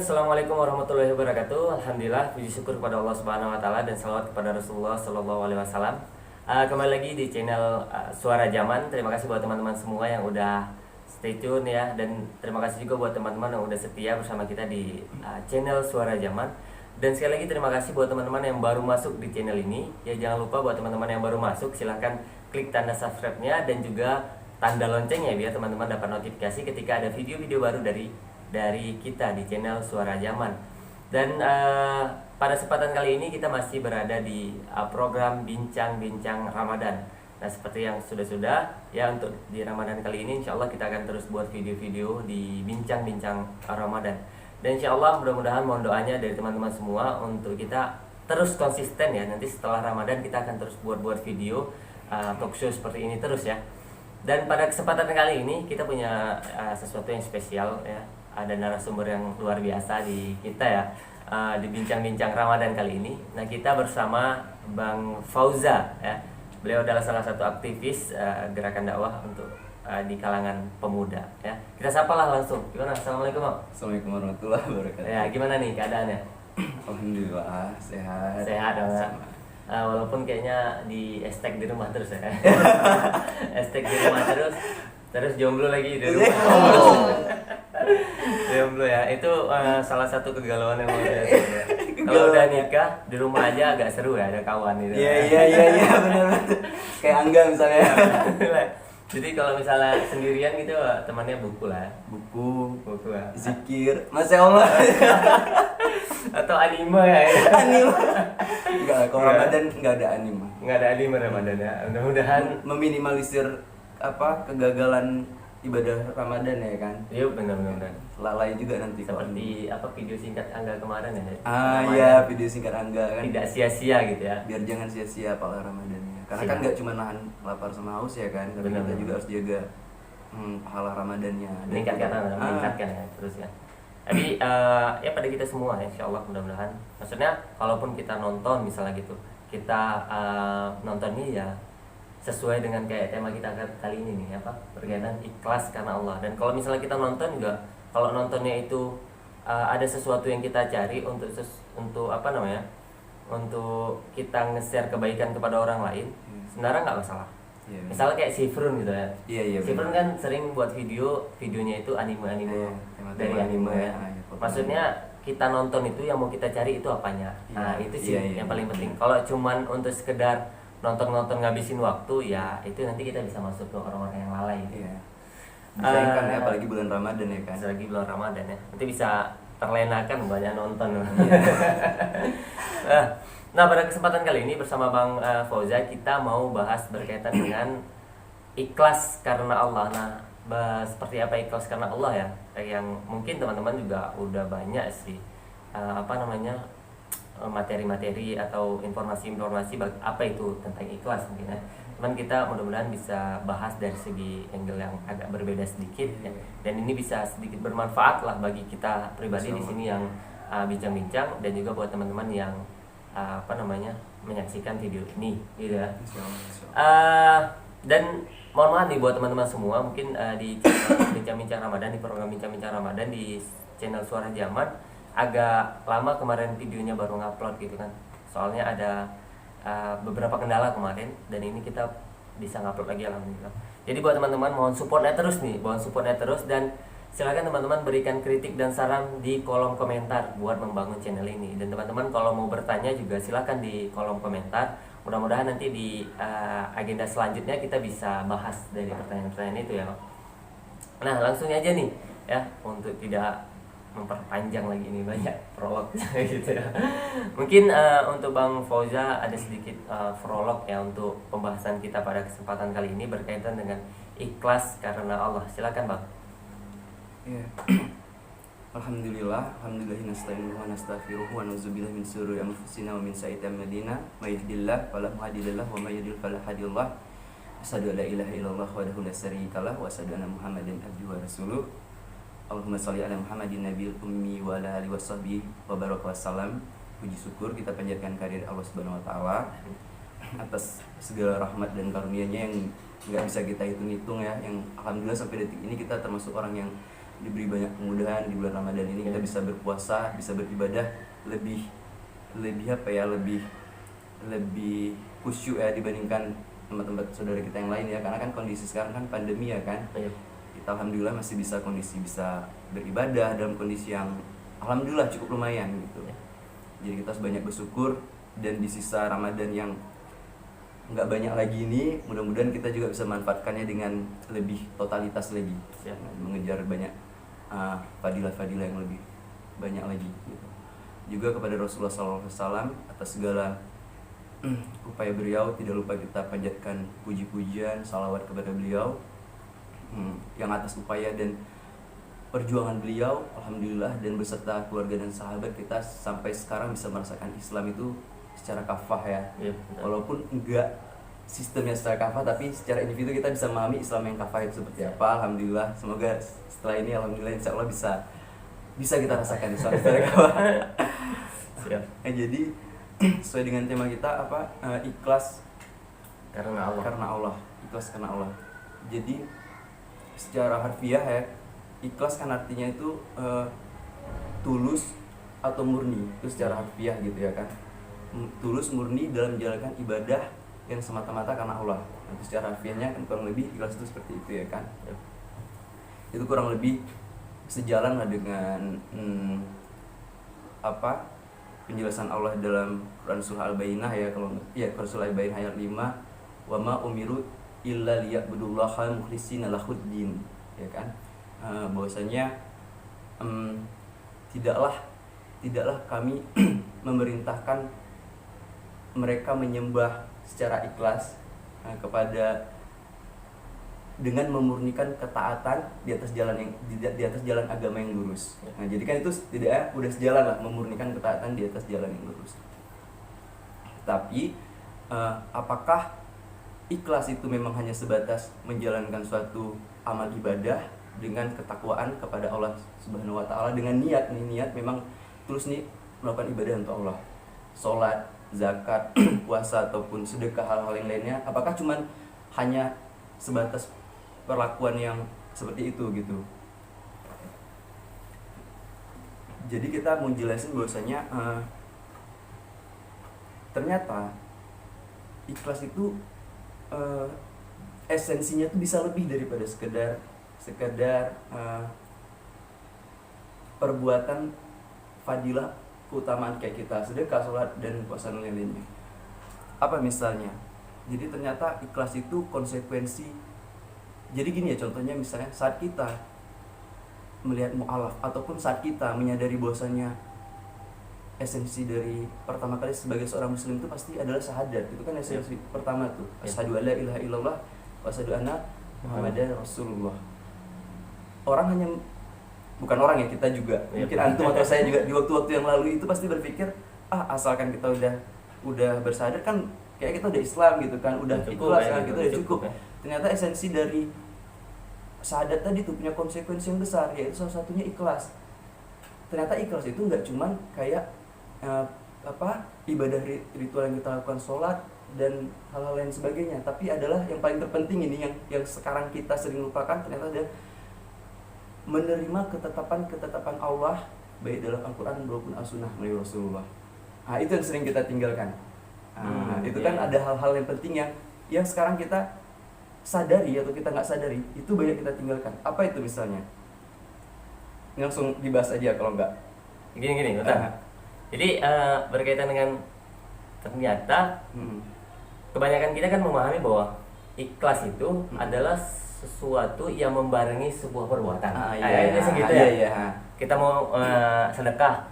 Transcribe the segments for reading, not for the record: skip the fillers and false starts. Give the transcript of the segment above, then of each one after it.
Assalamualaikum warahmatullahi wabarakatuh. Alhamdulillah, puji syukur kepada Allah Subhanahu wa taala dan salawat kepada Rasulullah sallallahu alaihi wasallam. Kembali lagi di channel Suara Zaman. Terima kasih buat teman-teman semua yang udah stay tune ya, dan terima kasih juga buat teman-teman yang udah setia bersama kita di channel Suara Zaman. Dan sekali lagi terima kasih buat teman-teman yang baru masuk di channel ini. Ya, jangan lupa buat teman-teman yang baru masuk, silahkan klik tanda subscribe-nya dan juga tanda loncengnya biar teman-teman dapat notifikasi ketika ada video-video baru dari kita di channel Suara Zaman. Dan pada kesempatan kali ini kita masih berada di program Bincang-Bincang Ramadan. Nah, seperti yang sudah-sudah ya, untuk di Ramadan kali ini insya Allah kita akan terus buat video-video di Bincang-Bincang Ramadan. Dan insya Allah mudah-mudahan mohon doanya dari teman-teman semua untuk kita terus konsisten ya. Nanti setelah Ramadan kita akan terus buat video talk show seperti ini terus ya. Dan pada kesempatan kali ini kita punya sesuatu yang spesial ya. Ada narasumber yang luar biasa di kita ya, di Bincang-Bincang Ramadan kali ini. Nah, kita bersama Bang Fauza ya. Beliau adalah salah satu aktivis gerakan dakwah untuk di kalangan pemuda ya. Kita sapalah langsung. Gimana? Assalamualaikum Bang. Assalamualaikum warahmatullahi wabarakatuh. Ya, gimana nih keadaannya? Alhamdulillah sehat. Sehat dong ya. Walaupun kayaknya di estek di rumah terus ya. Estek di rumah terus jomblo lagi di rumah. Jomblo ya, itu salah satu kegalauan yang luar biasa ya. Kalau udah nikah di rumah aja agak seru ya, ada kawan gitu. Iya benar. Kayak Angga misalnya. Jadi kalau misalnya sendirian gitu temannya buku lah. Buku Ya. zikir, Masya Allah. Atau anime ya. Anime. Enggak, kalau Ramadan enggak ada anime. Enggak ada anime Ramadan ya. Mudah-mudahan meminimalisir kegagalan ibadah Ramadan ya kan. Iya, benar-benar. Lalai juga nanti seperti video singkat Angga kemarin ya. Iya, video singkat Angga kan. Tidak sia-sia gitu ya. Biar jangan sia-sia pahala Ramadannya. Karena kan nggak cuma nahan lapar sama haus ya kan, tapi kita juga harus jaga pahala Ramadannya. Meningkatkan ya terus ya. Tapi ya pada kita semua ya, insya Allah mudah-mudahan. Maksudnya kalaupun kita nonton misalnya gitu, kita nontonnya ya sesuai dengan kayak tema kita kali ini nih, berkaitan ikhlas karena Allah. Dan kalau misalnya kita nonton juga, kalau nontonnya itu ada sesuatu yang kita cari untuk untuk kita nge-share kebaikan kepada orang lain, sebenarnya nggak masalah. Misalnya kayak Sifrun gitu ya. Sifrun kan sering buat videonya itu anime dari anime ya. Maksudnya kita nonton itu yang mau kita cari itu apanya. Nah, itu sih yang paling penting. Kalau cuman untuk sekedar nonton ngabisin waktu ya, itu nanti kita bisa masuk ke orang-orang yang lalai. Disayangkan ya, apalagi bulan Ramadan ya kan. Selagi bulan Ramadan ya, nanti bisa terlenakan banyak nonton. Nah, pada kesempatan kali ini bersama Bang Fauza kita mau bahas berkaitan dengan ikhlas karena Allah. Nah, seperti apa ikhlas karena Allah ya? Yang mungkin teman-teman juga udah banyak sih materi-materi atau informasi-informasi apa itu tentang ikhlas mungkin ya. Cuman kita mudah-mudahan bisa bahas dari segi angle yang agak berbeda sedikit ya. Dan ini bisa sedikit bermanfaat lah bagi kita pribadi di sini yang bincang-bincang, dan juga buat teman-teman yang menyaksikan video ini gitu ya. Dan mohon maaf nih buat teman-teman semua, mungkin di Bincang-Bincang Ramadan, di program Bincang-Bincang Ramadan di channel Suara Zaman agak lama kemarin videonya baru ngupload gitu kan. Soalnya ada beberapa kendala kemarin, dan ini kita bisa ngupload lagi alhamdulillah. Jadi buat teman-teman mohon supportnya terus, dan silakan teman-teman berikan kritik dan saran di kolom komentar buat membangun channel ini. Dan teman-teman kalau mau bertanya juga silakan di kolom komentar. Mudah-mudahan nanti di agenda selanjutnya kita bisa bahas dari pertanyaan-pertanyaan itu ya. Nah, langsung aja nih ya, untuk tidak memperpanjang lagi ini banyak prolog gitu ya. Mungkin untuk Bang Fauza ada sedikit prolog ya untuk pembahasan kita pada kesempatan kali ini berkaitan dengan ikhlas karena Allah. Silakan Bang. Ya. Alhamdulillah nasta'inuhu wa nastaghfiruhu wa na'udzubillahi min syururi anfusina wa min sayyiati a'malina, may yahdihillahu fala mudilla lahu wa may yudlil fala hadiya lahu. Asyhadu an la ilaha illallah wahdahu la syarika lahu wa asyhadu anna Muhammadan abduhu wa rasuluh. Allahumma sholli ala Muhammadin nabiyil ummi wa ala alihi washabbihi wa baraka wasallam. Puji syukur kita panjatkan kehadirat Allah Subhanahu wa taala atas segala rahmat dan karunia-Nya yang nggak bisa kita hitung-hitung ya, yang alhamdulillah sampai detik ini kita termasuk orang yang diberi banyak kemudahan di bulan Ramadan ini, kita bisa berpuasa, bisa beribadah lebih apa ya, lebih khusyuk ya dibandingkan tempat-tempat saudara kita yang lain ya, karena kan kondisi sekarang kan pandemi ya kan. Kita alhamdulillah masih bisa beribadah dalam kondisi yang alhamdulillah cukup lumayan gitu. Jadi kita harus banyak bersyukur, dan di sisa Ramadan yang nggak banyak lagi ini, mudah-mudahan kita juga bisa manfaatkannya dengan lebih totalitas lagi, mengejar banyak fadilah-fadilah yang lebih banyak lagi gitu. Juga kepada Rasulullah SAW atas segala upaya beliau, tidak lupa kita panjatkan puji-pujian, salawat kepada beliau yang atas upaya dan perjuangan beliau, alhamdulillah, dan beserta keluarga dan sahabat kita sampai sekarang bisa merasakan Islam itu secara kafah ya. Walaupun enggak sistemnya secara kafah, tapi secara individu kita bisa memahami Islam yang kafah itu seperti apa. Alhamdulillah, semoga setelah ini alhamdulillah insya Allah bisa kita rasakan Islam secara kafah. Jadi sesuai dengan tema kita ikhlas karena Allah. Ikhlas karena Allah. Jadi secara harfiah ya, ikhlas kan artinya itu tulus atau murni, itu secara harfiah gitu ya kan. Tulus murni dalam menjalankan ibadah yang semata-mata karena Allah. Itu secara harfiahnya kan kurang lebih ikhlas itu seperti itu ya kan. Itu kurang lebih sejalan lah dengan penjelasan Allah dalam Quran surah Al-Bayyinah ya, Quran surah Al-Bayyinah ayat 5, wa ma umiru illa liya'budullaha mukhlishina lahuddin, ya kan. Bahwasanya tidaklah kami memerintahkan mereka menyembah secara ikhlas kepada dengan memurnikan ketaatan di atas jalan agama yang lurus. Nah, jadi kan itu udah sejalan lah, memurnikan ketaatan di atas jalan yang lurus. Tapi apakah ikhlas itu memang hanya sebatas menjalankan suatu amal ibadah dengan ketakwaan kepada Allah Subhanahu wa taala, dengan niat memang terus melakukan ibadah untuk Allah. Salat, zakat, puasa ataupun sedekah, hal-hal yang lainnya, apakah cuman hanya sebatas perlakuan yang seperti itu gitu. Jadi kita mau jelasin bahwasanya ternyata ikhlas itu esensinya tuh bisa lebih daripada sekedar perbuatan fadilah keutamaan kayak kita sedekah, sholat, dan puasa dan lain-lainnya. Apa misalnya? Jadi ternyata ikhlas itu konsekuensi. Jadi gini ya, contohnya misalnya saat kita melihat mu'alaf ataupun saat kita menyadari bahwasanya esensi dari pertama kali sebagai seorang muslim itu pasti adalah syahadat. Itu kan esensi pertama tuh, asyhadu alla ilaha illallah wa asyhadu anna muhammadar rasulullah. Bukan orang ya, kita juga mungkin antum atau saya juga di waktu-waktu yang lalu itu pasti berpikir asalkan kita udah bersyahadat kan kayak kita udah Islam gitu kan, udah ikhlas kan, kita udah cukup. Ternyata esensi dari syahadat tadi tuh punya konsekuensi yang besar, yaitu salah satunya ikhlas. Ternyata ikhlas itu nggak cuman kayak ibadah ritual yang kita lakukan, sholat dan hal-hal lain sebagainya, tapi adalah yang paling terpenting ini yang sekarang kita sering lupakan, ternyata ada menerima ketetapan Allah baik dalam Al-Quran maupun As-Sunnah dari Rasulullah. Nah, itu yang sering kita tinggalkan. Itu kan ada hal-hal yang penting yang sekarang kita sadari atau kita nggak sadari, itu banyak kita tinggalkan. Apa itu misalnya? Ini langsung dibahas aja kalau nggak. Gini, Ustaz. Jadi berkaitan dengan ternyata kebanyakan kita kan memahami bahwa ikhlas itu adalah sesuatu yang membarengi sebuah perbuatan. Kita mau sedekah,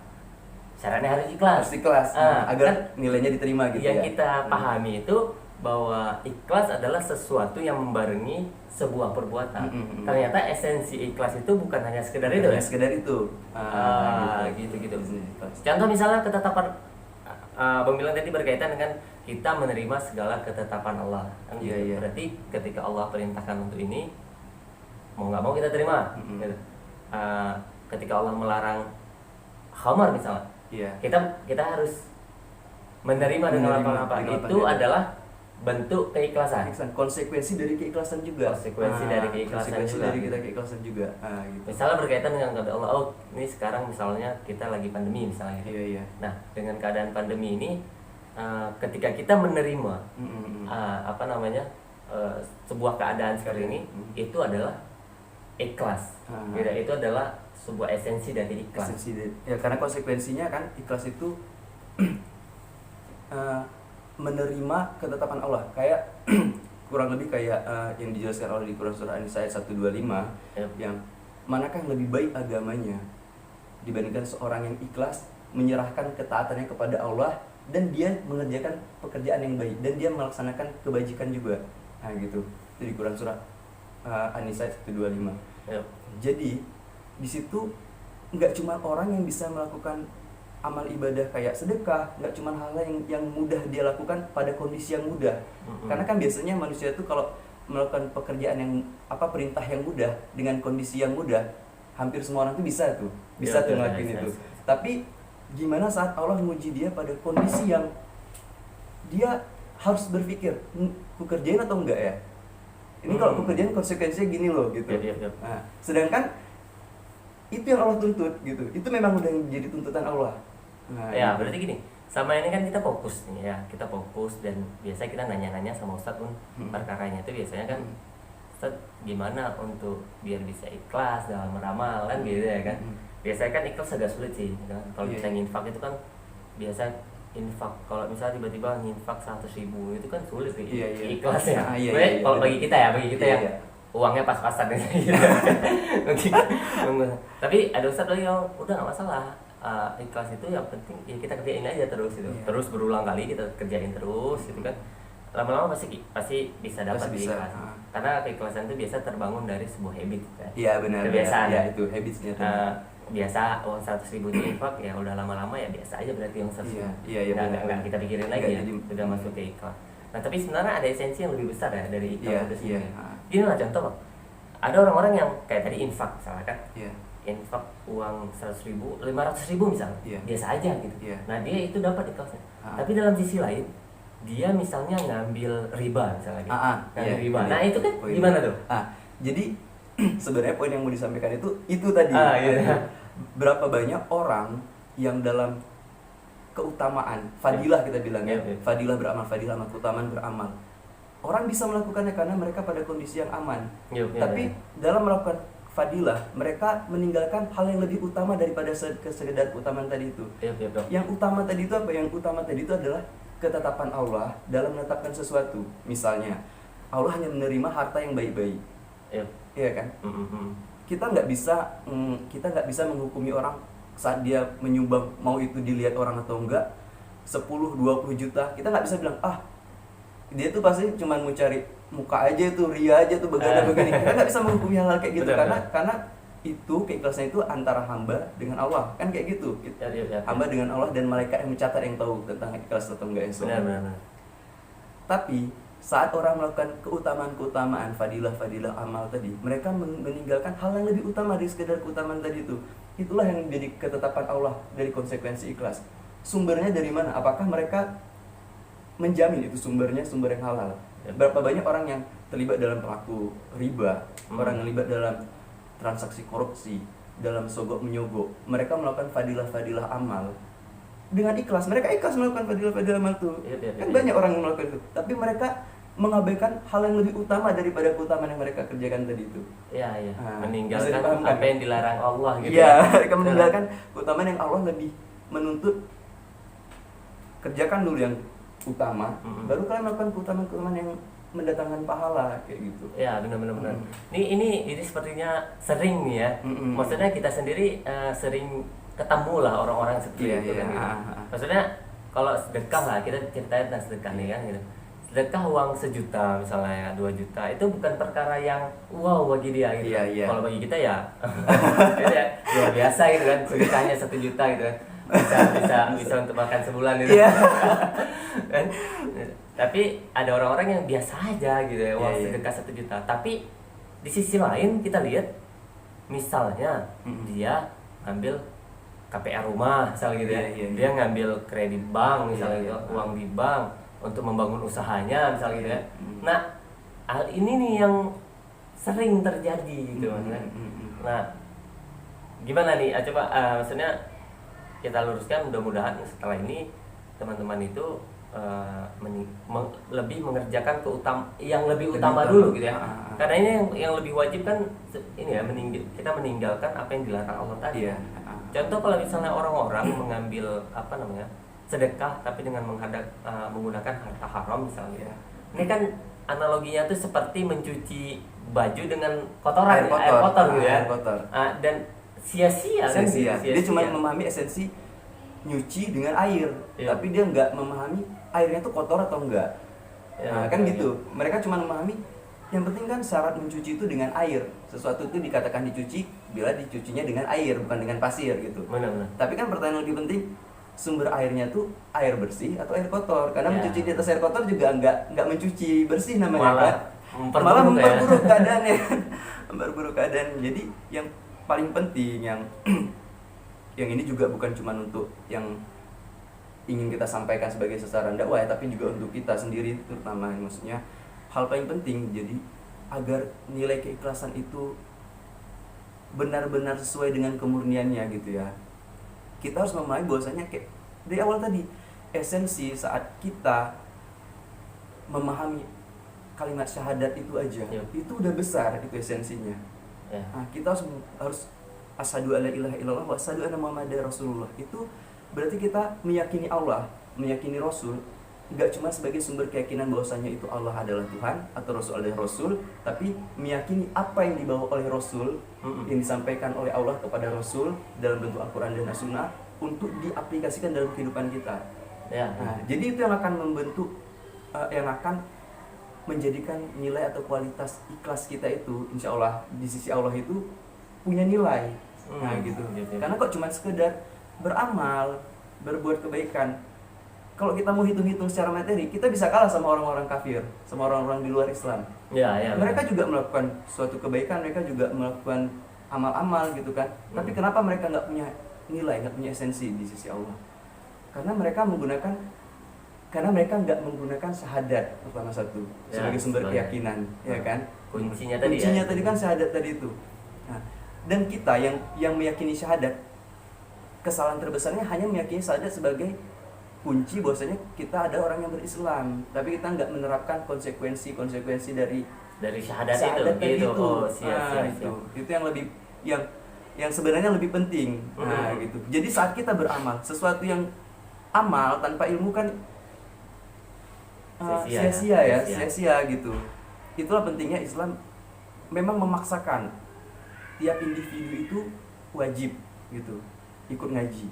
syaratnya harus ikhlas. Agar kan nilainya diterima gitu. Yang kita pahami itu bahwa ikhlas adalah sesuatu yang membarengi sebuah perbuatan. Ternyata esensi ikhlas itu bukan hanya sekedar itu ya? Sekedar itu. Gitu. Contoh misalnya ketetapan pembilang tadi berkaitan dengan kita menerima segala ketetapan Allah. Berarti ketika Allah perintahkan untuk ini, mau nggak mau kita terima. Ketika Allah melarang khamar misalnya, kita harus menerima dengan apa-apa. Itu adalah bentuk keikhlasan. Konsekuensi dari keikhlasan juga. Konsekuensi dari keikhlasan konsekuensi juga. dari kita keikhlasan juga. Gitu. Misalnya berkaitan dengan kepada Allah. Oh, ini sekarang misalnya kita lagi pandemi misalnya. Iya. Nah, dengan keadaan pandemi ini, ketika kita menerima sebuah keadaan seperti ini, itu adalah ikhlas. Itu adalah sebuah esensi dari ikhlas. Ya, karena konsekuensinya kan ikhlas itu menerima ketetapan Allah. Kayak kurang lebih kayak yang dijelaskan Allah di Quran surah An-Nisa ayat 125, yang manakah yang lebih baik agamanya dibandingkan seorang yang ikhlas menyerahkan ketaatannya kepada Allah dan dia mengerjakan pekerjaan yang baik dan dia melaksanakan kebajikan juga. Nah gitu. Itu di Quran surah An-Nisa 125. Jadi di situ nggak cuma orang yang bisa melakukan amal ibadah kayak sedekah, nggak cuma hal yang mudah dia lakukan pada kondisi yang mudah. Karena kan biasanya manusia itu kalau melakukan pekerjaan yang perintah yang mudah dengan kondisi yang mudah, hampir semua orang tuh bisa ngelakuin itu. Tapi gimana saat Allah menguji dia pada kondisi yang dia harus berpikir, ku kerjain atau enggak ya? Ini kalau ku kerjain konsekuensinya gini loh gitu. Nah, sedangkan itu yang Allah tuntut gitu. Itu memang udah jadi tuntutan Allah. Nah, ya, gitu. berarti gini. Sama ini kan kita fokus nih ya. Kita fokus dan biasa kita nanya-nanya sama Ustadz pun perkaranya itu biasanya kan Ustadz gimana untuk biar bisa ikhlas dalam beramal kan gitu ya kan. Biasanya kan ikhlas agak sulit sih gitu kan. Kalau kita nginfak itu kan biasa infak, kalau misalnya tiba-tiba nginfak 100.000 itu kan sulit sih ikhlas ya. Kalau bagi kita ya uangnya pas-pasan gitu. Tapi ada Ustadz lagi yang udah nggak masalah, ikhlas itu yang penting ya kita kerjain aja terus itu, terus berulang kali kita kerjain terus gitu kan, lama-lama pasti bisa dapat ikhlas. Karena keikhlasan itu biasa terbangun dari sebuah habit kan. Iya benar. Kebiasaan ya itu habitsnya tuh. Biasa uang 100.000 di infak ya udah lama-lama ya biasa aja berarti uang 100.000. Nggak kita pikirin lagi ya, sudah masuk ke ikhlas. Nah tapi sebenarnya ada esensi yang lebih besar ya dari ikhlas itu sendiri. Gini lah contoh, ada orang-orang yang kayak tadi infak misalnya kan, infak uang 100.000, 500.000 misalnya, biasa aja gitu. Nah dia itu dapat ikhlasnya. Tapi dalam sisi lain, dia misalnya ngambil riba misalnya gitu. Riba. Nah itu kan gimana tuh? Jadi sebenarnya poin yang mau disampaikan itu tadi. Berapa banyak orang yang dalam keutamaan, fadilah kita bilang fadilah beramal, fadilah amal, keutamaan beramal. Orang bisa melakukannya karena mereka pada kondisi yang aman. Tapi dalam melakukan fadilah, mereka meninggalkan hal yang lebih utama daripada sekedar keutamaan tadi itu. Yang utama tadi itu apa? Yang utama tadi itu adalah ketetapan Allah dalam menetapkan sesuatu. Misalnya, Allah hanya menerima harta yang baik-baik. Iya kan? Kita nggak bisa menghukumi orang saat dia menyumbang, mau itu dilihat orang atau enggak, 10-20 juta, kita nggak bisa bilang dia tuh pasti cuma mau cari muka aja tuh, ria aja tuh, begini. Kita nggak bisa menghukumi hal kayak gitu. Karena itu keikhlasan itu antara hamba dengan Allah, kan kayak gitu. Hamba dengan Allah dan malaikat yang mencatat, yang tahu tentang ikhlas atau enggak. Benar. Tapi saat orang melakukan keutamaan fadilah amal tadi, mereka meninggalkan hal yang lebih utama dari sekedar keutamaan tadi itu. Itulah yang menjadi ketetapan Allah dari konsekuensi ikhlas. Sumbernya dari mana? Apakah mereka menjamin itu sumber yang halal? Berapa banyak orang yang terlibat dalam pelaku riba, orang yang terlibat dalam transaksi korupsi, dalam sogok menyogok. Mereka melakukan fadilah amal dengan ikhlas, mereka ikhlas melakukan fadilah amal itu. Kan banyak orang yang melakukan itu, tapi mereka mengabaikan hal yang lebih utama daripada keutamaan yang mereka kerjakan tadi itu. Meninggalkan apa yang dilarang Allah gitu. Mereka meninggalkan keutamaan yang Allah lebih menuntut. Kerjakan dulu yang utama, baru kalian melakukan keutamaan yang mendatangkan pahala kayak gitu. Ya benar. Ini sepertinya sering nih ya. Maksudnya kita sendiri sering ketemu lah orang-orang seperti itu kan gitu. Maksudnya kalau sedekah lah, kita ceritain tentang sedekah nih kan gitu. Sedekah uang 1 juta misalnya 2 juta itu bukan perkara yang wow bagi dia gitu. Kalau bagi kita ya luar biasa gitu kan, sedekahnya 1 juta gitu kan. Bisa untuk makan sebulan gitu. Kan? Tapi ada orang-orang yang biasa aja gitu ya, uang sedekah 1 juta. Tapi di sisi lain kita lihat misalnya dia ngambil KPR rumah misalnya gitu ya. Dia ngambil kredit bank misalnya gitu, uang di bank. untuk membangun usahanya misalnya gitu ya. Nah, hal ini nih yang sering terjadi gitu maksudnya. Nah, gimana nih? Coba maksudnya kita luruskan, mudah-mudahan setelah ini teman-teman itu lebih mengerjakan yang lebih utama dulu gitu ya. Karena ini yang lebih wajib kan ini ya, kita meninggalkan apa yang dilarang Allah tadi. Contoh kalau misalnya orang-orang mengambil sedekah tapi dengan menggunakan harta haram misalnya. Ini kan analoginya tuh seperti mencuci baju dengan kotoran, air kotor gitu ya. Dan sia-sia kan? Dia cuma memahami esensi nyuci dengan air, tapi dia nggak memahami airnya itu kotor atau enggak. Kan gitu. Mereka cuma memahami yang penting kan syarat mencuci itu dengan air. Sesuatu itu dikatakan dicuci bila dicucinya dengan air, bukan dengan pasir gitu. Benar. Tapi kan pertanyaan lebih penting, sumber airnya tuh air bersih atau air kotor? Karena mencuci di atas air kotor juga nggak mencuci bersih namanya, malah memperburuk keadaannya. Memperburuk keadaan. Jadi yang paling penting yang ini juga bukan cuma untuk yang ingin kita sampaikan sebagai sasaran dakwah ya, tapi juga untuk kita sendiri terutama, maksudnya hal paling penting jadi agar nilai keikhlasan itu benar-benar sesuai dengan kemurniannya gitu ya. Kita harus memahami bahwasanya kayak dari awal tadi, esensi saat kita memahami kalimat syahadat itu aja, itu udah besar, itu esensinya. Nah, kita harus asyhadu alla ilaha illallah wa asyhadu anna muhammadar rasulullah. Itu berarti kita meyakini Allah, meyakini Rasul, nggak cuma sebagai sumber keyakinan bahwasanya itu Allah adalah Tuhan atau Rasul adalah Rasul, tapi meyakini apa yang dibawa oleh Rasul, yang disampaikan oleh Allah kepada Rasul dalam bentuk Al-Quran dan As-Sunnah untuk diaplikasikan dalam kehidupan kita. Nah, jadi itu yang akan membentuk, yang akan menjadikan nilai atau kualitas ikhlas kita itu, insya Allah di sisi Allah itu punya nilai. Nah gitu. Karena kok cuma sekedar beramal, berbuat kebaikan, kalau kita mau hitung-hitung secara materi, kita bisa kalah sama orang-orang kafir, sama orang-orang di luar Islam. Mereka juga melakukan suatu kebaikan, mereka juga melakukan amal-amal gitu kan. Tapi kenapa mereka nggak punya nilai, nggak punya esensi di sisi Allah? Karena mereka nggak menggunakan syahadat pertama satu sebagai sumber keyakinan, ya kan? Kuncinya tadi kan syahadat tadi itu. Nah, dan kita yang meyakini syahadat, kesalahan terbesarnya hanya meyakini syahadat sebagai kunci bahwasanya kita ada orang yang berislam, tapi kita nggak menerapkan konsekuensi dari syahadat itu. Gitu. Itu yang lebih yang sebenarnya lebih penting. Nah, gitu. Jadi saat kita beramal, sesuatu yang amal tanpa ilmu kan sia-sia gitu. Itulah pentingnya Islam memang memaksakan tiap individu itu wajib gitu ikut ngaji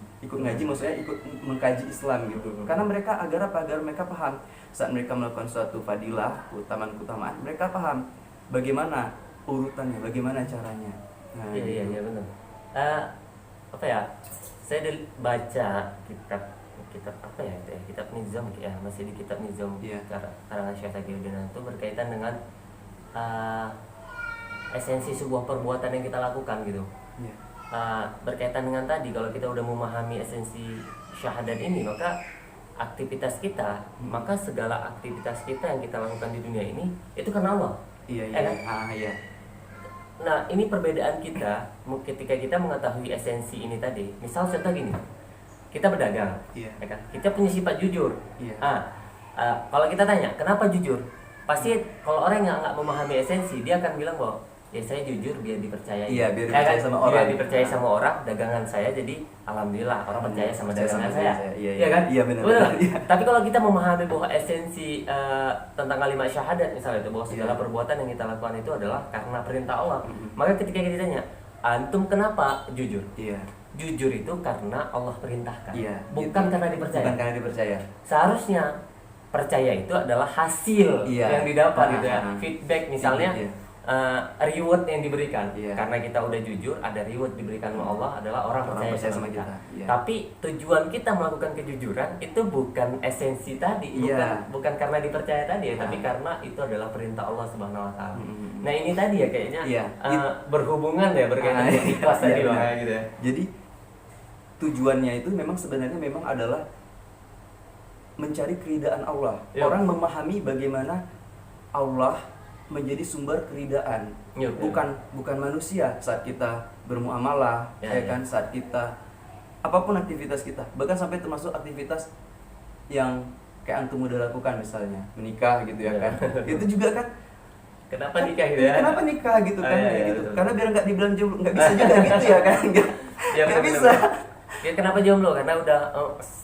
maksudnya ikut mengkaji Islam gitu. Karena mereka agar mereka paham saat mereka melakukan suatu fadilah, keutamaan, mereka paham bagaimana urutannya, bagaimana caranya. Nah, iya benar. Saya baca kitab apa ya itu ya, kitab Nizam ya, masih di kitab Nizam karangan Syekh Taqiyuddin itu berkaitan dengan esensi sebuah perbuatan yang kita lakukan gitu. Berkaitan dengan tadi, kalau kita udah memahami esensi syahadat ini, maka aktivitas kita, maka segala aktivitas kita yang kita lakukan di dunia ini itu karena Allah. Iya. Nah, ini perbedaan kita ketika kita mengetahui esensi ini tadi. Misal contoh gini, kita berdagang, ya kan? Kita punya sifat jujur. Kalau kita tanya kenapa jujur, pasti kalau orang yang nggak memahami esensi, dia akan bilang bahwa ya saya jujur biar dipercayai. Biar dipercaya sama orang. Biar dipercaya sama orang, dagangan saya jadi alhamdulillah orang percaya sama dagangan saya. Iya kan? Iya benar. Tapi kalau kita memahami bahwa esensi tentang kalimat syahadat misalnya itu, bahwa segala perbuatan yang kita lakukan itu adalah karena perintah Allah. Maka ketika kita ditanya, antum kenapa jujur? Jujur itu karena Allah perintahkan. Bukan karena dipercaya. Seharusnya percaya itu adalah hasil yang didapat gitu ya. Feedback misalnya. Reward yang diberikan karena kita udah jujur, ada reward diberikan oleh Allah adalah orang percaya sama kita. Tapi tujuan kita melakukan kejujuran itu bukan esensi tadi, bukan karena dipercaya tadi ya, tapi karena itu adalah perintah Allah Subhanahu Wa Taala. Nah ini tadi ya kayaknya berhubungan ya, berkaitan dengan ikhlas tadi gitu ya. Jadi tujuannya itu memang sebenarnya adalah mencari keridaan Allah. Iya. Orang memahami bagaimana Allah menjadi sumber keridaan. Iya, Bukan manusia saat kita bermuamalah, Ya, kan, saat kita apapun aktivitas kita, bahkan sampai termasuk aktivitas yang kayak antum udah lakukan, misalnya menikah gitu ya kan. Itu juga kan Kenapa nikah gitu ya? kenapa nikah gitu kan, Oh, iya, kayak iya, gitu. betul. Karena biar nggak dibilang jomblo, nggak bisa juga gitu ya kan. Ya, Nggak bener, bisa. bener. Ya, kenapa jomblo? Karena udah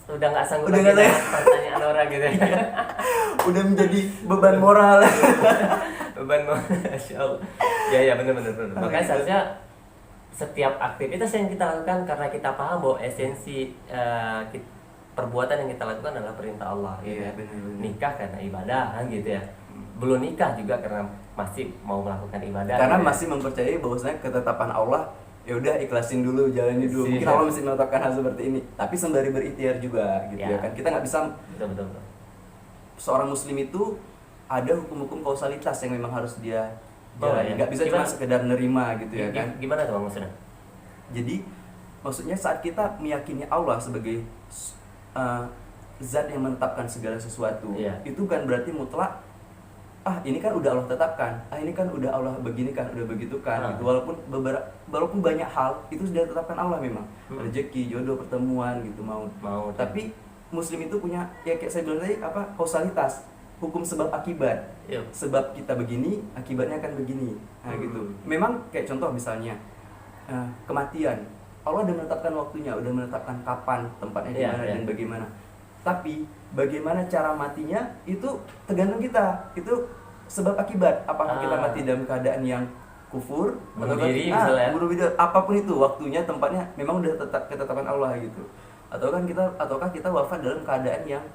nggak sanggup Udah lagi nggak dengan pertanyaan orang gitu ya. Udah menjadi beban moral. Beban mau, Masya Allah. Ya benar. Makanya gitu. seharusnya setiap aktivitas yang kita lakukan, karena kita paham bahwa esensi perbuatan yang kita lakukan adalah perintah Allah gitu Iya, ya. benar. Nikah karena ibadah kan gitu ya. Belum nikah juga karena masih mau melakukan ibadah. Karena gitu ya. masih mempercayai bahwasanya ketetapan Allah, ya udah ikhlasin dulu, jalani dulu. Mungkin Siap. Allah masih menetapkan hal seperti ini, tapi sembari berikhtiar juga gitu ya Ya. kan. Kita nggak bisa, Betul. seorang muslim itu ada hukum-hukum kausalitas yang memang harus dia Oh, jalani. iya. Nggak bisa cuma Gimana? sekedar nerima gitu ya kan. Gimana tuh Bang maksudnya? Jadi maksudnya saat kita meyakini Allah sebagai zat yang menetapkan segala sesuatu, Iya. itu kan berarti mutlak, ini kan udah Allah tetapkan, ini kan udah Allah begini kan, udah begitu kan, gitu. Walaupun banyak hal itu sudah ditetapkan Allah memang, rezeki, jodoh, pertemuan gitu, mau. Tapi muslim itu punya, ya kayak saya bilang tadi, kausalitas, hukum sebab akibat. Iya. Sebab kita begini, akibatnya akan begini. Nah, gitu. Memang kayak contoh misalnya kematian. Allah udah menetapkan waktunya, udah menetapkan kapan, tempatnya di Iya, mana iya. dan bagaimana. Tapi bagaimana cara matinya itu tergantung kita. Itu sebab akibat. Apakah kita mati dalam keadaan yang kufur, Bunuh ataukah- diri misalnya. bunuh diri, apapun itu, waktunya, tempatnya memang udah ketetapan Allah gitu. Ataukah kita wafat dalam keadaan yang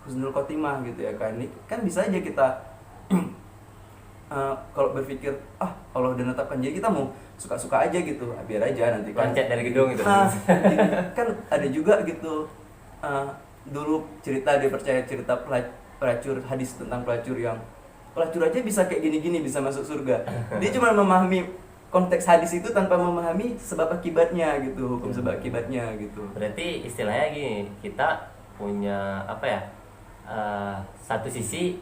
husnul khotimah gitu ya kan. Ini kan bisa aja kita kalau berpikir Allah udah menetapkan, jadi kita mau suka-suka aja gitu, biar aja nanti kan Loncat dari gedung gitu. jadi kan ada juga gitu, dulu dia percaya cerita pelacur, hadis tentang pelacur aja bisa kayak gini-gini, bisa masuk surga. Dia cuma memahami konteks hadis itu tanpa memahami sebab akibatnya gitu, hukum sebab akibatnya gitu. Berarti istilahnya gini, kita punya satu sisi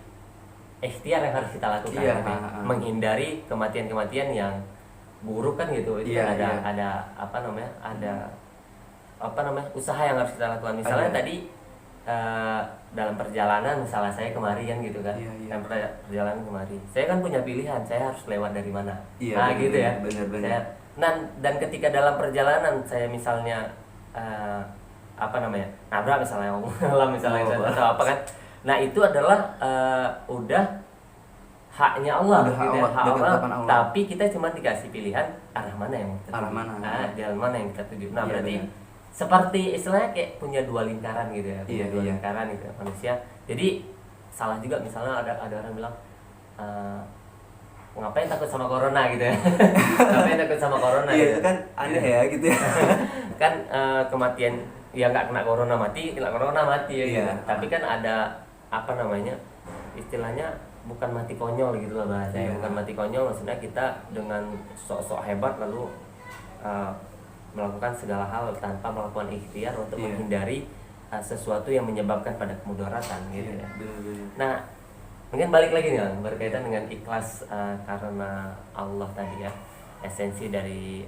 ikhtiar yang harus kita lakukan, Iya, gitu ya. Menghindari kematian-kematian yang buruk kan gitu. Itu Iya, kan iya. ada usaha yang harus kita lakukan. Misalnya Ada. tadi dalam perjalanan, misalnya saya kemari kan gitu kan. Iya, iya. Dalam perjalanan kemari, saya kan punya pilihan, saya harus lewat dari mana. Iya, Nah, benar, gitu ya. benar. Dan ketika dalam perjalanan saya misalnya nabrak misalnya, atau apa kan. Nah, itu adalah udah haknya Allah, Udah hak gitu ya, Allah, hak udah Allah. ketetapan Allah. Tapi kita cuma dikasih pilihan arah mana yang kita Arah tuju. mana. Jalan mana yang kita tuju. Nah, Iya, berarti benar. seperti istilahnya kayak punya dua lingkaran gitu ya, punya Iya, dua iya. lingkaran gitu ya, manusia. Jadi salah juga misalnya ada orang bilang ngapain takut sama corona gitu ya. Ngapain takut sama corona Iya, gitu. itu kan aneh ya gitu ya. Kan kematian ya nggak kena corona mati, kena corona mati ya gitu. Iya. Tapi kan ada istilahnya bukan mati konyol gitu lah bahasanya. Iya. Bukan mati konyol, maksudnya kita dengan sok-sok hebat lalu melakukan segala hal tanpa melakukan ikhtiar untuk Iya. menghindari sesuatu yang menyebabkan pada kemudaratan gitu ya. Benar-benar. Nah, mungkin balik lagi nih Bang, berkaitan dengan ikhlas karena Allah tadi ya. Esensi dari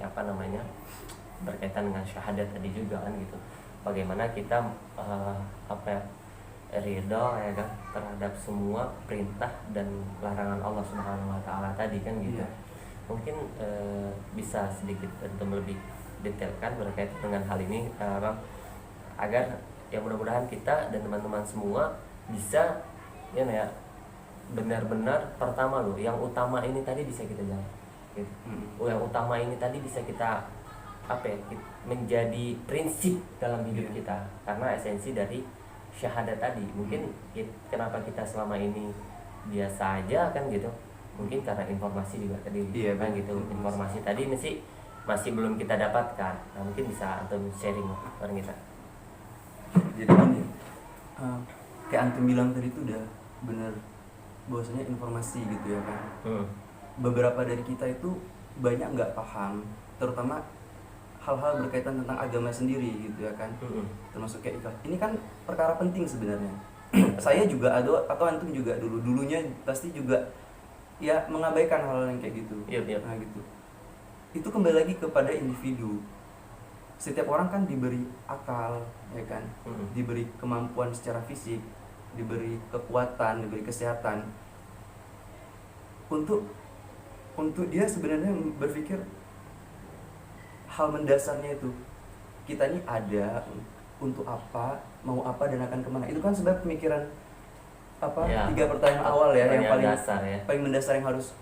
berkaitan dengan syahadat tadi juga kan gitu. Bagaimana kita ridho ya kan terhadap semua perintah dan larangan Allah Subhanahu wa taala tadi kan gitu. Iya. Mungkin bisa sedikit untuk lebih detailkan berkaitan dengan hal ini Bang, agar ya mudah-mudahan kita dan teman-teman semua bisa benar-benar pertama loh, yang utama ini tadi bisa kita jalan gitu. Yang utama ini tadi bisa kita menjadi prinsip dalam hidup kita, karena esensi dari syahadat tadi. Mungkin kenapa kita selama ini biasa aja kan gitu, mungkin karena informasi juga tadi kan gitu. Informasi tadi masih belum kita dapatkan. Nah, mungkin bisa antum sharing bareng kita. Jadi gini, kayak antum bilang tadi itu udah bener, bahwasanya informasi gitu ya kan. Beberapa dari kita itu banyak nggak paham, terutama hal-hal berkaitan tentang agama sendiri gitu ya kan. Termasuk kayak ikhlas. Ini kan perkara penting sebenarnya. Saya juga ada, atau antum juga dulunya pasti juga ya mengabaikan hal-hal yang kayak gitu. Nah gitu. Itu kembali lagi kepada individu. Setiap orang kan diberi akal, ya kan, diberi kemampuan secara fisik, diberi kekuatan, diberi kesehatan untuk dia sebenarnya berpikir hal mendasarnya itu, kita ini ada untuk apa, mau apa, dan akan kemana. Itu kan sebab pemikiran apa ya, 3 pertanyaan awal ya, yang paling dasar ya, paling mendasar yang harus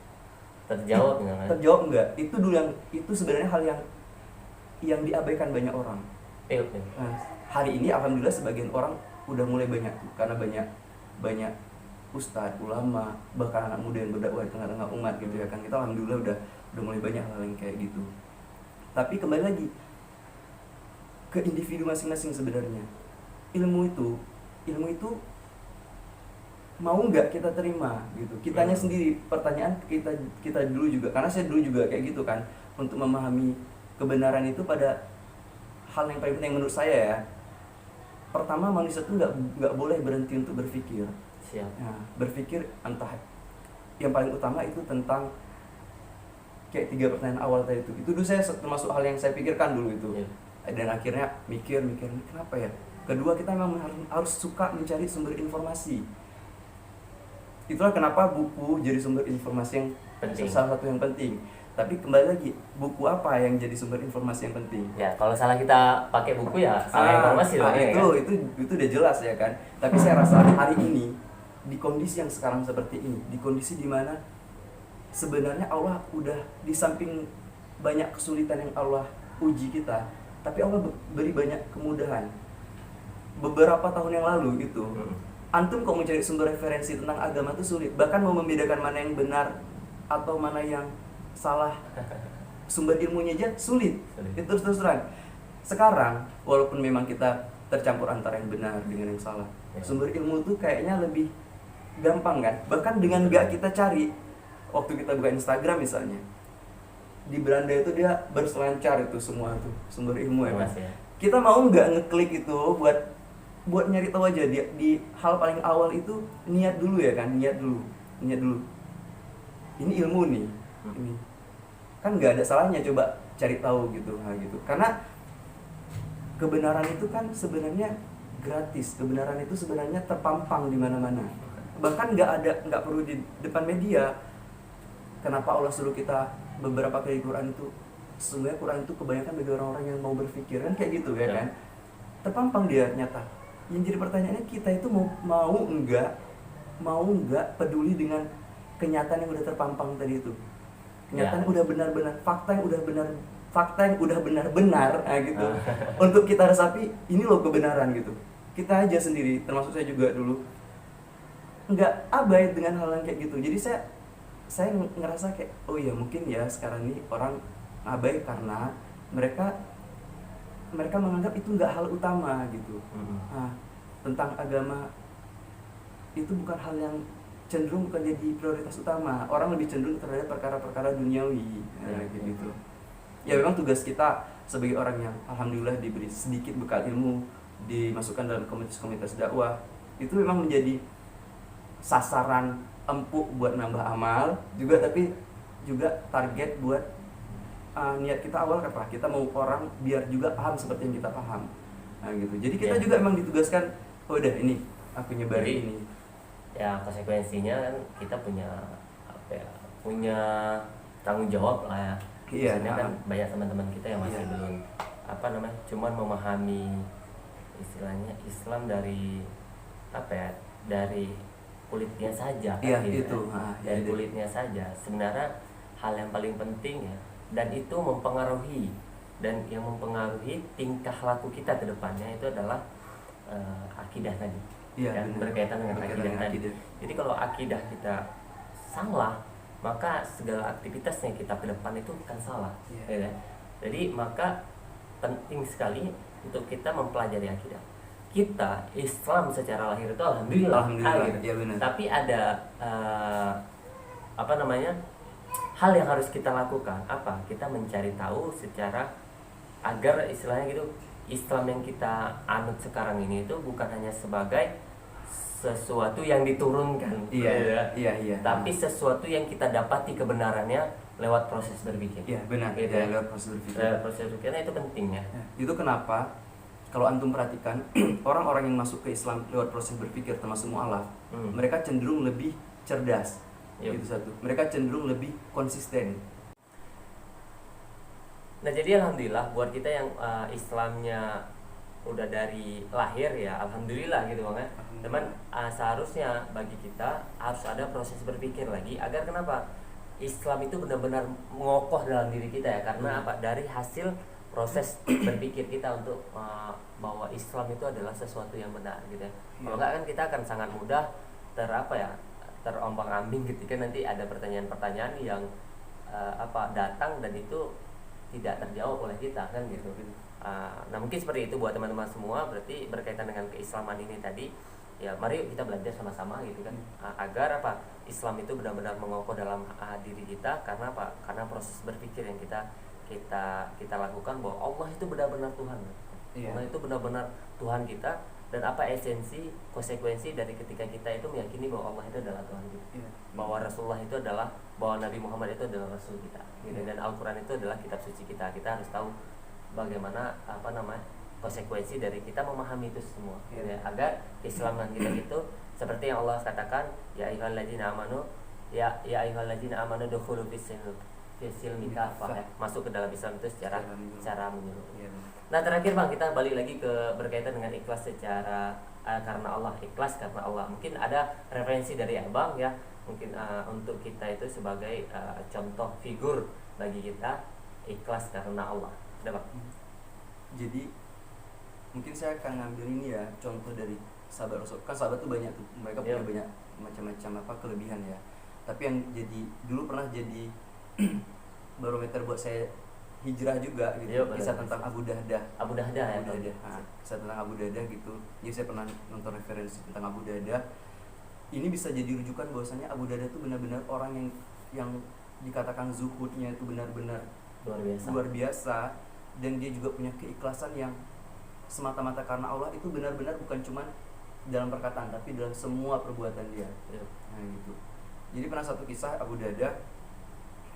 terjawab enggak. Itu dulu yang itu sebenarnya hal yang diabaikan banyak orang. Nah, hari ini alhamdulillah sebagian orang udah mulai banyak tuh, karena banyak ustadz, ulama, bahkan anak muda yang berdakwah di tengah-tengah umat gitu ya kan. Kita alhamdulillah udah mulai banyak hal yang kayak gitu. Tapi kembali lagi ke individu masing-masing sebenarnya. Ilmu itu mau nggak kita terima gitu. Kitanya sendiri, pertanyaan kita dulu juga, karena saya dulu juga kayak gitu kan, untuk memahami kebenaran itu pada hal yang paling penting menurut saya ya. Pertama, manusia itu nggak boleh berhenti untuk berpikir. Nah, berpikir entah yang paling utama itu tentang kayak 3 pertanyaan awal tadi itu dulu saya termasuk hal yang saya pikirkan dulu itu. Dan akhirnya mikir kenapa ya. Kedua, kita memang harus suka mencari sumber informasi. Itulah kenapa buku jadi sumber informasi yang penting. Salah satu yang penting. Tapi kembali lagi, buku apa yang jadi sumber informasi yang penting? Ya, kalau salah kita pakai buku ya salah informasi loh. Itu udah jelas ya kan. Tapi saya rasa hari ini di kondisi yang sekarang seperti ini, di kondisi dimana sebenarnya Allah udah di samping banyak kesulitan yang Allah uji kita, tapi Allah beri banyak kemudahan. Beberapa tahun yang lalu itu, antum kok mencari sumber referensi tentang agama itu sulit. Bahkan mau membedakan mana yang benar atau mana yang salah, sumber ilmunya aja sulit. Itu terus terang. Sekarang walaupun memang kita tercampur antara yang benar dengan yang salah, sumber ilmu itu kayaknya lebih gampang kan. Bahkan dengan gak kita cari, waktu kita buka Instagram misalnya, di beranda itu dia berselancar itu semua tuh sumber ilmu ya kan. Kita mau nggak ngeklik itu buat nyari tahu aja di hal paling awal itu, niat dulu ya kan, niat dulu. Ini ilmu nih. Ini kan nggak ada salahnya coba cari tahu gitu. Nah gitu, karena kebenaran itu kan sebenarnya gratis, kebenaran itu sebenarnya terpampang di mana-mana, bahkan nggak perlu di depan media. Kenapa Allah suruh kita beberapa kali Quran itu, sebenarnya Quran itu kebanyakan bagi orang-orang yang mau berpikir kan kayak gitu ya kan, terpampang dia nyata. Yang jadi pertanyaannya, kita itu mau nggak peduli dengan kenyataan yang udah terpampang tadi itu. Kenyataan udah benar-benar, fakta yang udah benar-benar gitu. Untuk kita resapi, ini loh kebenaran gitu. Kita aja sendiri, termasuk saya juga dulu, nggak abai dengan hal yang kayak gitu. Jadi saya ngerasa kayak, oh iya mungkin ya sekarang ini orang abai karena mereka menganggap itu nggak hal utama gitu. Nah, tentang agama itu bukan hal yang cenderung bukan jadi prioritas utama. Orang lebih cenderung terhadap perkara-perkara duniawi kayak gitu. Ya memang tugas kita sebagai orang yang alhamdulillah diberi sedikit bekal ilmu, dimasukkan dalam komunitas dakwah, itu memang menjadi sasaran empuk buat nambah amal juga, tapi juga target buat niat kita awal apa? Kita mau orang biar juga paham seperti yang kita paham. Nah gitu. Jadi kita juga memang ditugaskan, oh udah ini aku nyebarin ini. Ya konsekuensinya kan kita punya punya tanggung jawab lah ya. Iya, kan banyak teman-teman kita yang masih belum cuman memahami istilahnya Islam dari dari kulitnya saja. Dari kulitnya saja. Sebenarnya hal yang paling penting ya, dan itu mempengaruhi, dan yang mempengaruhi tingkah laku kita ke depannya itu adalah akidah tadi. Berkaitan dengan akidah tadi. Jadi kalau akidah kita salah, maka segala aktivitasnya kita ke depan itu akan salah. Ya kan? Jadi maka penting sekali untuk kita mempelajari akidah. Kita Islam secara lahir itu alhamdulillah. Ya benar. Tapi ada hal yang harus kita lakukan. Kita mencari tahu secara agar istilahnya gitu, Islam yang kita anut sekarang ini itu bukan hanya sebagai sesuatu yang diturunkan, tapi sesuatu yang kita dapati kebenarannya lewat proses berpikir. Iya, benar. Gitu Ya, lewat proses berpikir. Proses berpikirnya itu penting ya. Itu kenapa kalau antum perhatikan orang-orang yang masuk ke Islam lewat proses berpikir termasuk mu'alaf, mereka cenderung lebih cerdas. Itu satu. Mereka cenderung lebih konsisten. Nah, jadi alhamdulillah buat kita yang Islamnya udah dari lahir ya, alhamdulillah gitu Bang ya. Teman, seharusnya bagi kita harus ada proses berpikir lagi agar kenapa? Islam itu benar-benar mengokoh dalam diri kita ya, karena apa? Dari hasil proses berpikir kita untuk bahwa Islam itu adalah sesuatu yang benar gitu ya. Kalau enggak kan kita akan sangat mudah terombang-ambing ketika nanti ada pertanyaan-pertanyaan yang datang dan itu tidak terjawab oleh kita kan gitu. Nah, mungkin seperti itu buat teman-teman semua, berarti berkaitan dengan keislaman ini tadi ya, mari kita belajar sama-sama gitu kan, agar apa? Islam itu benar-benar mengokoh dalam diri kita. Karena apa? Karena proses berpikir yang kita lakukan bahwa Allah itu benar-benar Tuhan. Allah itu benar-benar Tuhan kita, dan apa esensi konsekuensi dari ketika kita itu meyakini bahwa Allah itu adalah Tuhan kita, bahwa Rasulullah itu adalah, bahwa Nabi Muhammad itu adalah Rasul kita gitu. Dan Al-Quran itu adalah kitab suci kita. Kita harus tahu bagaimana konsekuensi dari kita memahami itu semua gitu ya, agar keislaman kita itu seperti yang Allah katakan, ya ayyuhalladzina amanu dukhulu fis-silmi kafah, masuk ke dalam Islam itu secara menyeluruh. Nah, terakhir Bang, kita balik lagi ke berkaitan dengan ikhlas secara karena Allah, ikhlas karena Allah. Mungkin ada referensi dari Abang ya, mungkin untuk kita itu sebagai contoh figur bagi kita ikhlas karena Allah. Ada Bang? Jadi mungkin saya akan ngambil ini ya, contoh dari sahabat Rasul. Kan sahabat tuh banyak tuh, mereka punya banyak macam-macam kelebihan ya. Tapi yang jadi dulu pernah jadi barometer buat saya hijrah juga gitu. Kisah tentang Abu Dahdah. Kisah tentang Abu Dahdah gitu. Jadi saya pernah nonton referensi tentang Abu Dahdah. Ini bisa jadi rujukan bahwasanya Abu Dahdah itu benar-benar orang yang dikatakan zuhudnya itu benar-benar luar biasa, dan dia juga punya keikhlasan yang semata-mata karena Allah, itu benar-benar bukan cuma dalam perkataan tapi dalam semua perbuatan dia. Nah gitu. Jadi pernah satu kisah Abu Dahdah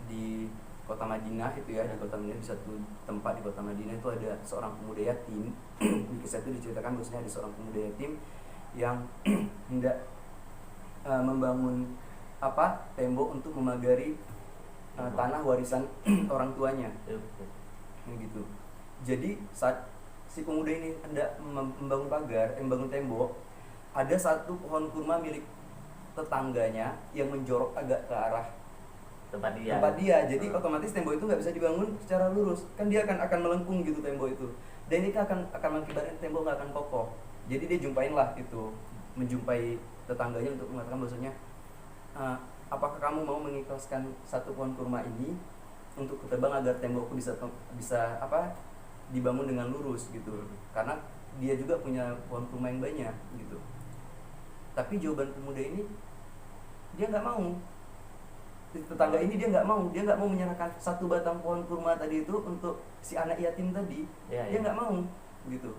di kota Madinah itu ya, di kota Madinah, di satu tempat di kota Madinah itu ada seorang pemuda yatim. Di kisah itu diceritakan bahwasanya ada seorang pemuda yatim yang hendak membangun tembok untuk memagari tanah warisan orang tuanya. Gitu. Jadi saat si pemuda ini hendak membangun membangun tembok, ada satu pohon kurma milik tetangganya yang menjorok agak ke arah tempat dia. Jadi otomatis tembok itu nggak bisa dibangun secara lurus, kan dia akan melengkung gitu tembok itu, dan ini akan mengakibatkan tembok nggak akan kokoh. Jadi dia menjumpai tetangganya untuk mengatakan bahwasanya apakah kamu mau mengikhlaskan satu pohon kurma ini untuk ketebang agar tembokku bisa dibangun dengan lurus gitu, karena dia juga punya pohon kurma yang banyak gitu. Tapi jawaban pemuda ini, dia nggak mau. Tetangga ini dia nggak mau menyerahkan satu batang pohon kurma tadi itu untuk si anak yatim tadi. Dia nggak mau gitu.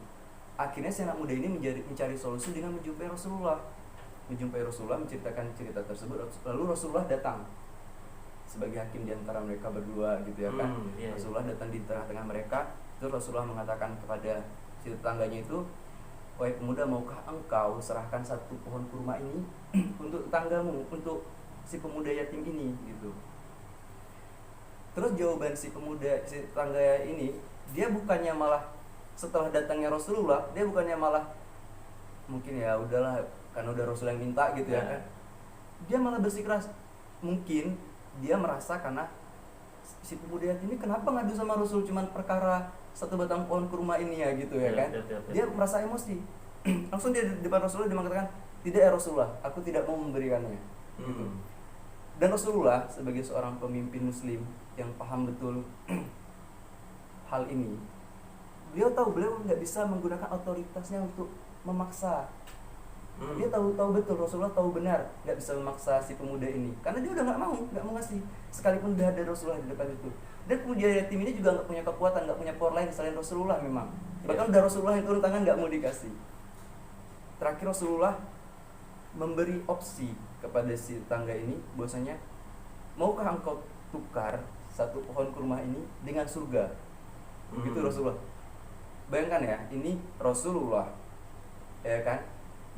Akhirnya si anak muda ini mencari solusi dengan menjumpai Rasulullah, menceritakan cerita tersebut. Lalu Rasulullah datang sebagai hakim di antara mereka berdua gitu ya kan. Rasulullah datang di tengah-tengah mereka. Terus Rasulullah mengatakan kepada si tetangganya itu, wahai pemuda, maukah engkau serahkan satu pohon kurma ini untuk tetanggamu, untuk si pemuda yatim ini gitu. Terus jawaban si tetangga ini, dia bukannya malah setelah datangnya Rasulullah, dia bukannya malah mungkin ya udahlah karena udah Rasul yang minta gitu ya kan. Dia malah bersikeras, mungkin dia merasa karena si pemuda yatim ini kenapa ngadu sama Rasul cuman perkara satu batang pohon kurma ini ya gitu ya kan. Dia merasa emosi. Langsung dia di depan Rasulullah dia mengatakan, tidak ya Rasulullah, aku tidak mau memberikannya gitu. Dan Rasulullah sebagai seorang pemimpin muslim yang paham betul hal ini, beliau nggak bisa menggunakan otoritasnya untuk memaksa Dia tahu betul, Rasulullah tahu benar nggak bisa memaksa si pemuda ini karena dia udah nggak mau ngasih, sekalipun udah ada Rasulullah di depan itu. Dan pemuda yatim ini juga nggak punya kekuatan, nggak punya power lain selain Rasulullah memang. Bahkan udah Rasulullah yang turun tangan nggak mau dikasih. Terakhir Rasulullah memberi opsi kepada si tangga ini bahwasanya, maukah engkau tukar satu pohon kurma ini dengan surga? Begitu Rasulullah. Bayangkan ya, ini Rasulullah, ya kan?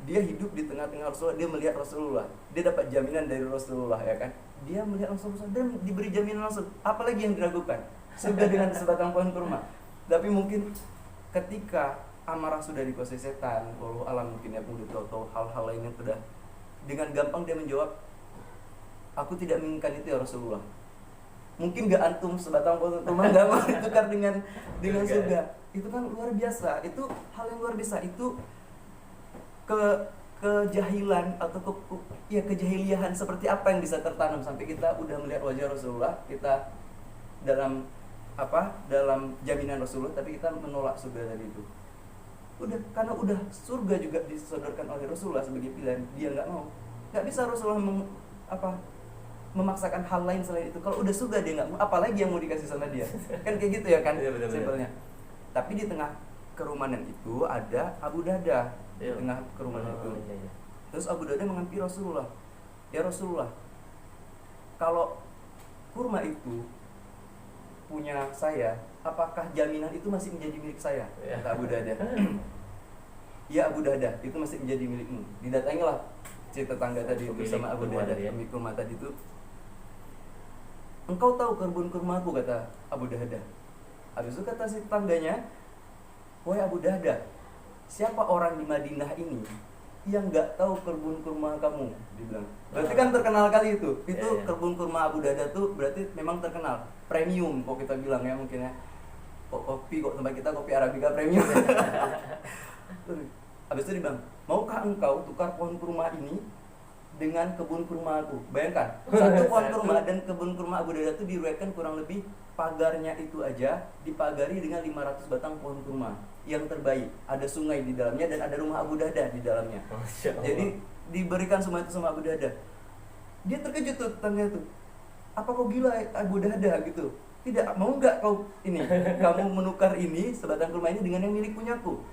Dia hidup di tengah-tengah Rasulullah, dia melihat Rasulullah, dia dapat jaminan dari Rasulullah, ya kan? Dia melihat Rasulullah dan diberi jaminan langsung. Apalagi yang diragukan? Surga dengan sebatang pohon kurma. Tapi mungkin ketika amarah sudah dikuasai setan, wallahu alam mungkin ya, mudah tahu hal-hal lain yang sudah, dengan gampang dia menjawab, aku tidak menginginkan itu ya Rasulullah. Mungkin gak antum sebatang pohon kurma gak mau ditukar dengan surga. Itu kan luar biasa, itu hal yang luar biasa. Itu kejahilan atau kejahiliahan seperti apa yang bisa tertanam sampai kita udah melihat wajah Rasulullah, kita dalam jaminan Rasulullah, tapi kita menolak surga tadi itu. Karena udah surga juga disodorkan oleh Rasulullah sebagai pilihan, dia nggak bisa Rasulullah memaksakan hal lain selain itu. Kalau udah surga dia nggak mau, apalagi yang mau dikasih sama dia. Kan kayak gitu ya kan, simpelnya. Tapi di tengah kerumanan itu ada Abu Darda. Di tengah kerumanan itu. Terus Abu Darda menghampiri Rasulullah. Ya Rasulullah, kalau kurma itu punya saya, apakah jaminan itu masih menjadi milik saya? Kata Abu Darda. Ya Abu Darda, itu masih menjadi milikmu. Didatangilah si tetangga tadi bersama Abu Darda, pemilik kurma tadi itu. Engkau tahu kebun kurmaku, kata Abu Darda. Habis itu kata si tetangganya, wahai Abu Darda, siapa orang di Madinah ini yang nggak tahu kebun kurma kamu? Dibilang. Berarti kan terkenal kali itu. Kebun kurma Abu Darda tuh berarti memang terkenal, premium kok kita bilang ya mungkin ya. Kopi kok tempat kita kopi Arabica premium. Habis itu dibilang, maukah engkau tukar pohon kurma ini dengan kebun kurma aku? Bayangkan, satu pohon kurma dan kebun kurma Abu Darda itu diriwayatkan kurang lebih pagarnya itu aja dipagari dengan 500 batang pohon kurma yang terbaik. Ada sungai di dalamnya dan ada rumah Abu Darda di dalamnya. Jadi diberikan semua itu sama Abu Darda. Dia terkejut tuh tetangga itu. Apa kau gila Abu Darda gitu? Tidak, mau nggak kau ini? Kamu menukar ini sebatang kurma ini dengan yang milik punyaku?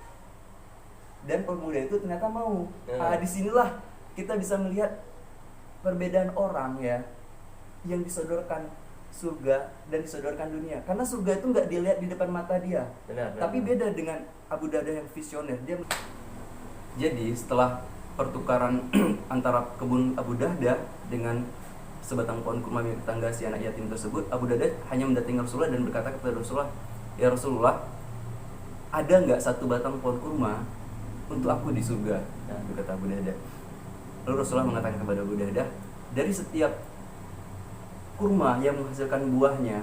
Dan pemuda itu ternyata mau. Disinilah kita bisa melihat perbedaan orang ya, yang disodorkan surga dan disodorkan dunia. Karena surga itu nggak dilihat di depan mata dia. Tapi beda dengan Abu Darda yang visioner. Jadi setelah pertukaran antara kebun Abu Darda dengan sebatang pohon kurma milik tetangga si anak yatim tersebut, Abu Darda hanya mendatangi Rasulullah dan berkata kepada Rasulullah, ya Rasulullah, ada nggak satu batang pohon kurma untuk aku di surga? Kata Abu Darda. Lalu Rasulullah mengatakan kepada Abu Darda, dari setiap kurma yang menghasilkan buahnya,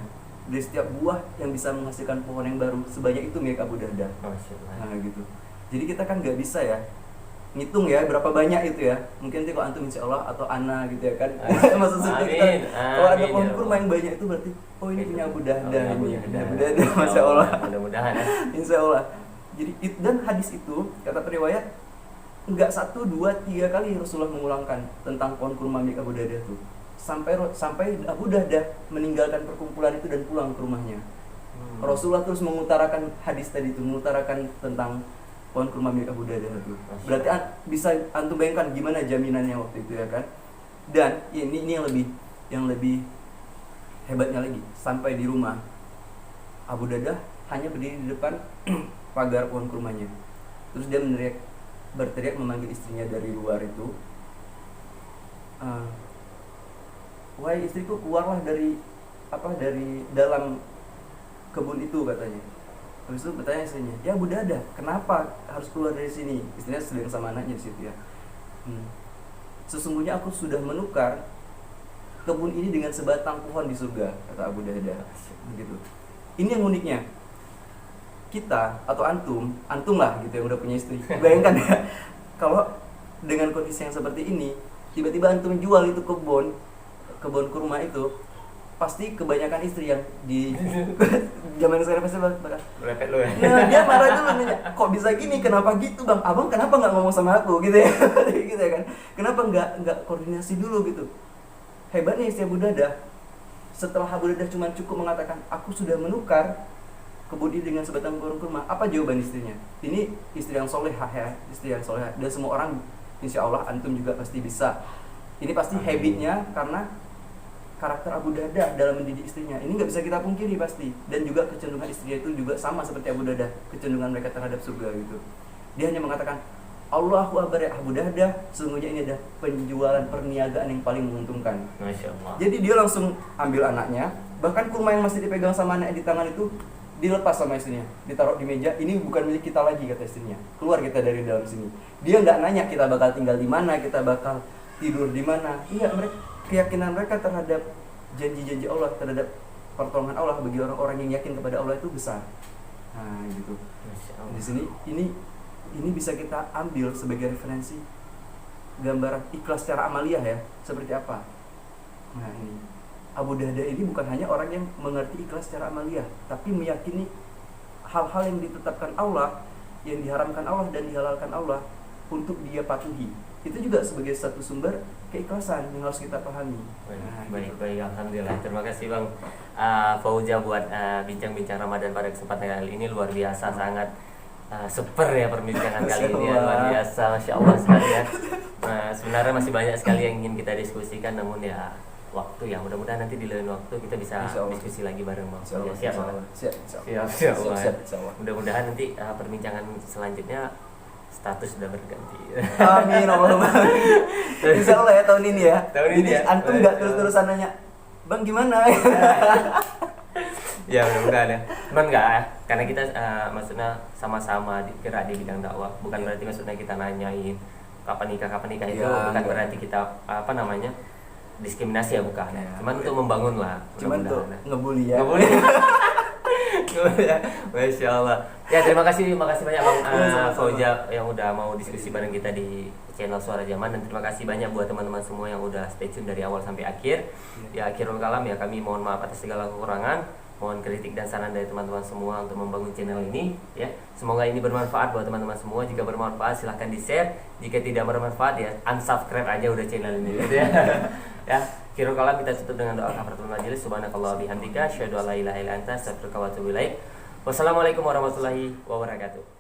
dari setiap buah yang bisa menghasilkan pohon yang baru, sebanyak itu milik Abu Darda. Nah gitu. Jadi kita kan nggak bisa ya ngitung ya berapa banyak itu ya. Mungkin nanti kalau antum insya Allah atau Ana gitu ya kan. Maksud surga kita. Kalau ada pohon kurma yang banyak itu berarti ini punya Abu Darda. Abu Darda, masya Allah. Mudah-mudahan ya. Insya Allah. Jadi dan hadis itu kata periwayat enggak 1, 2, 3 kali Rasulullah mengulangkan tentang pohon kurma milik Abu Darda itu. Sampai Abu Darda meninggalkan perkumpulan itu dan pulang ke rumahnya. Rasulullah terus mengutarakan hadis tadi itu, mengutarakan tentang pohon kurma milik Abu Darda itu. Berarti bisa antum bayangkan gimana jaminannya waktu itu ya kan. Dan ini yang lebih hebatnya lagi, sampai di rumah Abu Darda hanya berdiri di depan pagar pohon kurmanya. Terus dia berteriak memanggil istrinya dari luar itu, wahai istriku, keluarlah dari dalam kebun itu, katanya. Habis itu bertanya istrinya, ya Abu Darda, kenapa harus keluar dari sini? Istrinya sedang sama anaknya di situ ya. Sesungguhnya aku sudah menukar kebun ini dengan sebatang pohon di surga, kata Abu Darda. Begitu. Ini yang uniknya. Kita atau antum lah gitu yang udah punya istri. Bayangkan ya, kalau dengan kondisi yang seperti ini, tiba-tiba antum jual itu kebun kurma itu, pasti kebanyakan istri yang di zaman sekarang pasti Berepet lu ya. nah, dia marah dulu nanya, kok bisa gini, kenapa gitu bang, abang kenapa nggak ngomong sama aku gitu ya gitu ya kan, kenapa nggak koordinasi dulu gitu. Hebatnya istri Abu Darda, setelah Abu Darda cuma cukup mengatakan aku sudah menukar kebun ini dengan sebatang pohon kurma, apa jawaban istrinya? Ini istri yang solehah ya, istri yang solehah, dan semua orang insya Allah antum juga pasti bisa. Ini pasti habitnya karena karakter Abu Darda dalam mendidik istrinya. Ini nggak bisa kita pungkiri pasti. Dan juga kecenderungan istrinya itu juga sama seperti Abu Darda, kecenderungan mereka terhadap surga gitu. Dia hanya mengatakan Allahu Akbar ya Abu Darda, sesungguhnya ini ada penjualan perniagaan yang paling menguntungkan. Masya Allah. Jadi dia langsung ambil anaknya, bahkan kurma yang masih dipegang sama anaknya di tangan itu dilepas sama istrinya, ditaruh di meja. Ini bukan milik kita lagi, kata istrinya, keluar kita dari dalam sini. Dia nggak nanya kita bakal tinggal di mana, kita bakal tidur di mana. Iya, mereka, keyakinan mereka terhadap janji-janji Allah, terhadap pertolongan Allah bagi orang-orang yang yakin kepada Allah itu besar. Nah gitu. Di sini ini bisa kita ambil sebagai referensi gambaran ikhlas secara amaliyah ya, seperti apa. Nah ini Abu Darda ini bukan hanya orang yang mengerti ikhlas secara amaliyah, tapi meyakini hal-hal yang ditetapkan Allah, yang diharamkan Allah dan dihalalkan Allah untuk dia patuhi. Itu juga sebagai satu sumber keikhlasan yang harus kita pahami. Baik, alhamdulillah. Terima kasih Bang Fauja buat bincang-bincang Ramadan pada kesempatan kali ini, luar biasa, sangat super ya perbincangan kali ini ya, luar biasa, Masya Allah sekali ya. Nah, sebenarnya masih banyak sekali yang ingin kita diskusikan, namun ya waktu ya, mudah-mudahan nanti di lain waktu kita bisa diskusi lagi bareng Bang. Siap. Mudah-mudahan nanti perbincangan selanjutnya status sudah berganti. Amin Allahumma. Insya Allah ya tahun ini ya. Jadi antum nggak terus-terusan nanya, Bang gimana? Ya mudah-mudahan ya. Cuman enggak ya, karena kita maksudnya sama-sama gerak di bidang dakwah. Bukan berarti maksudnya kita nanyain kapan nikah itu ya, bukan berarti kita diskriminasi ya, bukan. Ya. Cuman untuk membangun lah. Cuman tuh ngebully ya. Masya Allah. Ya terima kasih banyak Bang Fauja yang udah mau diskusi bareng kita di channel Suara Zaman, dan terima kasih banyak buat teman-teman semua yang udah stay tune dari awal sampai akhir. Ya akhirul kalam ya, kami mohon maaf atas segala kekurangan, mohon kritik dan saran dari teman-teman semua untuk membangun channel ini ya. Semoga ini bermanfaat buat teman-teman semua. Jika bermanfaat silahkan di-share, jika tidak bermanfaat ya unsubscribe aja udah channel ini gitu ya. Ya, akhirul kalam kita tutup dengan doa kafaratul majelis. Subhanakallah bihamdika asyhadu an la ilaha illa anta astaghfiruka wa atubu ilaik. Wassalamualaikum warahmatullahi wabarakatuh.